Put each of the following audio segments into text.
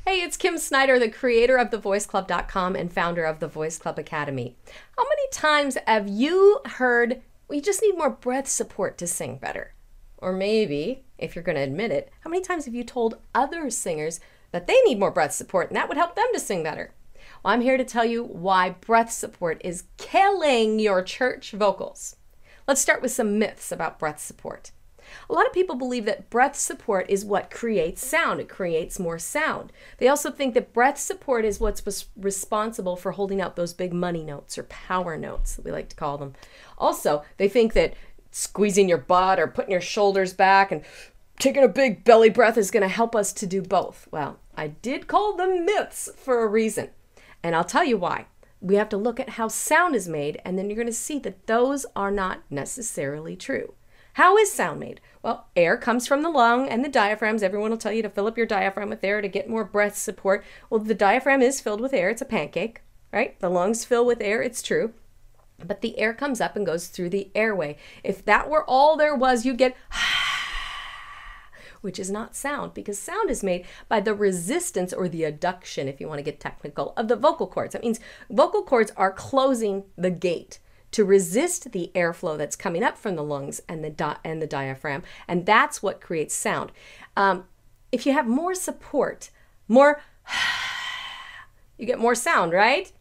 Hey, it's Kim Snyder, the creator of thevoiceclub.com and founder of the Voice Club Academy. How many times have you heard, we just need more breath support to sing better? Or maybe, if you're going to admit it, how many times have you told other singers that they need more breath support and that would help them to sing better? Well, I'm here to tell you why breath support is killing your church vocals. Let's start with some myths about breath support. A lot of people believe that breath support is what creates sound. It creates more sound. They also think that breath support is what's responsible for holding out those big money notes or power notes, that we like to call them. Also, they think that squeezing your butt or putting your shoulders back and taking a big belly breath is going to help us to do both. Well, I did call them myths for a reason, and I'll tell you why. We have to look at how sound is made, and then you're going to see that those are not necessarily true. How is sound made? Well, air comes from the lung and the diaphragms. Everyone will tell you to fill up your diaphragm with air to get more breath support. Well, the diaphragm is filled with air. It's a pancake, right? The lungs fill with air. It's true. But the air comes up and goes through the airway. If that were all there was, you'd get which is not sound, because sound is made by the resistance or the adduction, if you want to get technical, of the vocal cords. That means vocal cords are closing the gate to resist the airflow that's coming up from the lungs and the diaphragm, and that's what creates sound. If you have more support, you get more sound, right?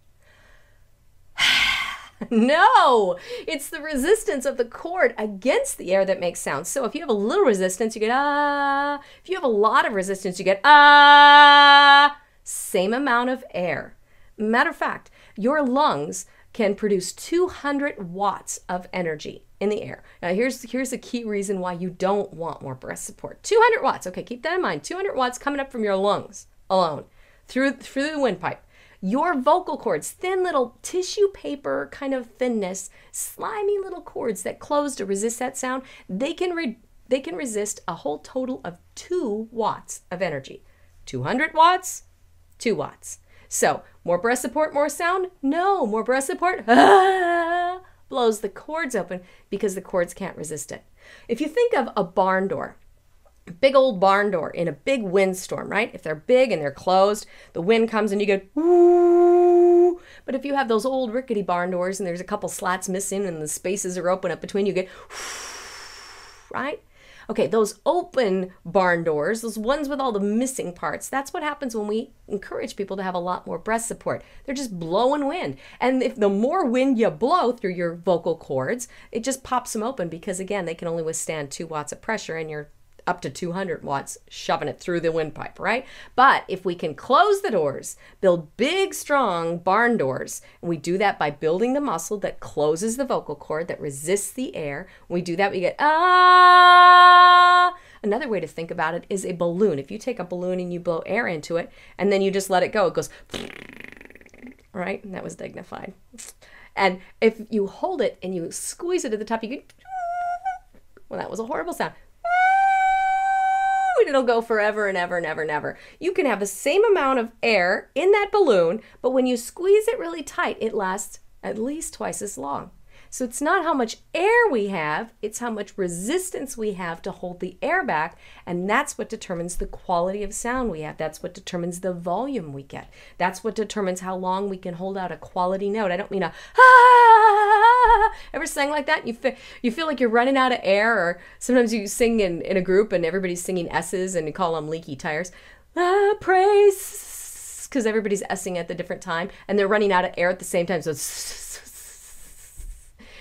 No, it's the resistance of the cord against the air that makes sound. So if you have a little resistance, you get ah. If you have a lot of resistance, you get ah. Same amount of air. Matter of fact, your lungs can produce 200 watts of energy in the air. Now here's a key reason why you don't want more breath support. 200 watts, okay, keep that in mind. 200 watts coming up from your lungs alone through the windpipe. Your vocal cords, thin little tissue paper kind of thinness, slimy little cords that close to resist that sound, they can resist a whole total of 2 watts of energy. 200 watts, 2 watts. So, more breath support, more sound? No, more breath support blows the cords open because the cords can't resist it. If you think of a barn door, big old barn door in a big windstorm, right? If they're big and they're closed, the wind comes and you get whoo. But if you have those old rickety barn doors and there's a couple slats missing and the spaces are open up between, you get right? Okay, those open barn doors, those ones with all the missing parts, that's what happens when we encourage people to have a lot more breath support. They're just blowing wind. And if the more wind you blow through your vocal cords, it just pops them open because, again, they can only withstand 2 watts of pressure and you're up to 200 watts shoving it through the windpipe, right? But if we can close the doors, build big, strong barn doors, and we do that by building the muscle that closes the vocal cord, that resists the air, when we do that, we get ah. Another way to think about it is a balloon. If you take a balloon and you blow air into it, and then you just let it go, it goes, right? And that was dignified. And if you hold it and you squeeze it at the top, you get, well, that was a horrible sound. It'll go forever and ever and ever and ever. You can have the same amount of air in that balloon, but when you squeeze it really tight, it lasts at least twice as long. So it's not how much air we have, it's how much resistance we have to hold the air back, and that's what determines the quality of sound we have. That's what determines the volume we get. That's what determines how long we can hold out a quality note. I don't mean a ah. Ever sang like that? You feel like you're running out of air, or sometimes you sing in a group and everybody's singing S's and you call them leaky tires. Praise, because everybody's S'ing at the different time and they're running out of air at the same time. So it's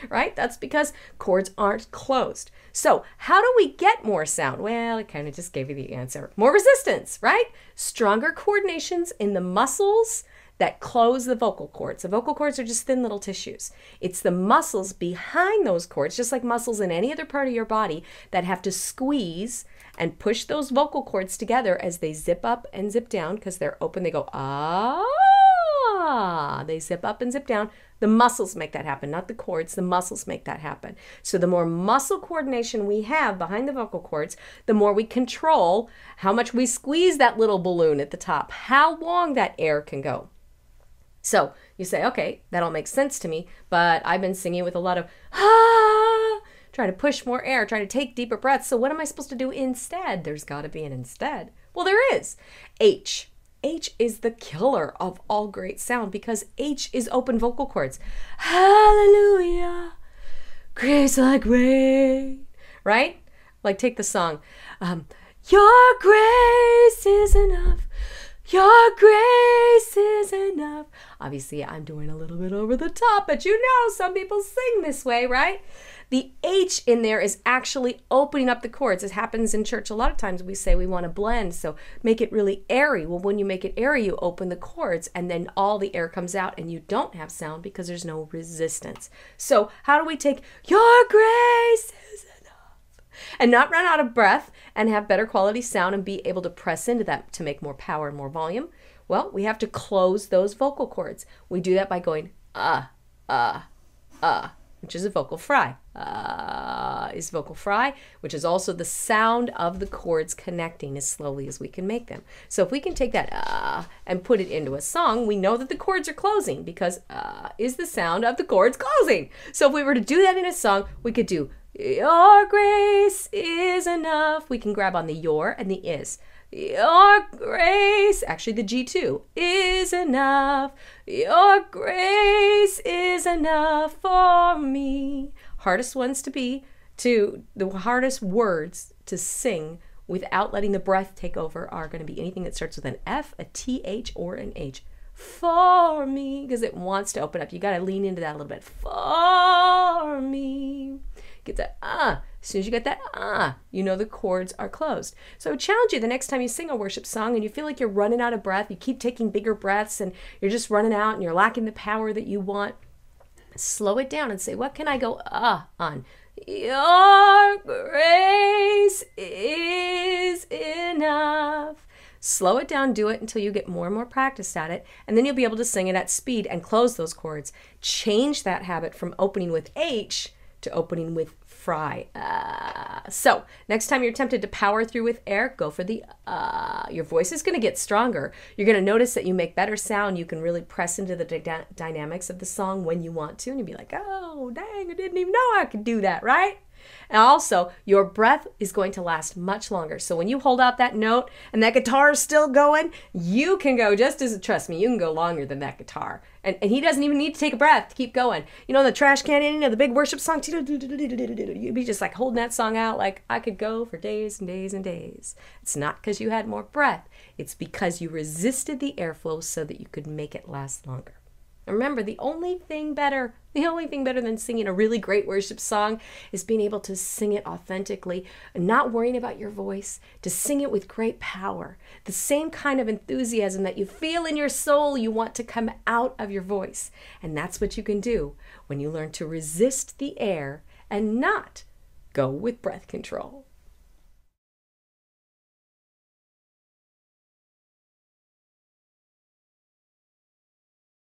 right? That's because cords aren't closed. So how do we get more sound? Well, I kind of just gave you the answer. More resistance, right? Stronger coordinations in the muscles that close the vocal cords. The vocal cords are just thin little tissues. It's the muscles behind those cords, just like muscles in any other part of your body, that have to squeeze and push those vocal cords together as they zip up and zip down because they're open. They go, ah. They zip up and zip down. The muscles make that happen, not the cords. The muscles make that happen. So the more muscle coordination we have behind the vocal cords, the more we control how much we squeeze that little balloon at the top, how long that air can go. So you say, okay, that all makes sense to me, but I've been singing with a lot of trying to push more air, trying to take deeper breaths. So what am I supposed to do instead? There's got to be an instead. Well, there is. H. H is the killer of all great sound because H is open vocal cords. Hallelujah, grace like rain, right? Like take the song, your grace is enough. Your grace is enough. Obviously, I'm doing a little bit over the top, but you know some people sing this way, right? The H in there is actually opening up the chords. It happens in church a lot of times. We say we want to blend, so make it really airy. Well, when you make it airy, you open the chords, and then all the air comes out, and you don't have sound because there's no resistance. So how do we take your grace is and not run out of breath and have better quality sound and be able to press into that to make more power and more volume? Well, we have to close those vocal cords. We do that by going which is a vocal fry. Is vocal fry, which is also the sound of the chords connecting as slowly as we can make them. So if we can take that and put it into a song, we know that the chords are closing because is the sound of the chords closing. So if we were to do that in a song, we could do your grace is enough. We can grab on the your and the is. Your grace, actually the G2, is enough. Your grace is enough for me. Hardest ones the hardest words to sing without letting the breath take over are going to be anything that starts with an F, a TH, or an H. For me, because it wants to open up. You got to lean into that a little bit. For me. Get that As soon as you get that you know the chords are closed. So I would challenge you the next time you sing a worship song and you feel like you're running out of breath, you keep taking bigger breaths and you're just running out and you're lacking the power that you want, slow it down and say, what can I go on? Your grace is enough. Slow it down, do it until you get more and more practice at it, and then you'll be able to sing it at speed and close those chords. Change that habit from opening with H to opening with fry. So next time you're tempted to power through with air, go for the Your voice is going to get stronger. You're going to notice that you make better sound. You can really press into the dynamics of the song when you want to, and you'll be like, oh, dang, I didn't even know I could do that, right? And also, your breath is going to last much longer. So when you hold out that note and that guitar is still going, you can go trust me, you can go longer than that guitar. And he doesn't even need to take a breath to keep going. You know, the trash can, the big worship song, you'd be just like holding that song out like I could go for days and days and days. It's not because you had more breath. It's because you resisted the airflow so that you could make it last longer. And remember, the only thing better than singing a really great worship song is being able to sing it authentically and not worrying about your voice, to sing it with great power. The same kind of enthusiasm that you feel in your soul you want to come out of your voice. And that's what you can do when you learn to resist the air and not go with breath control.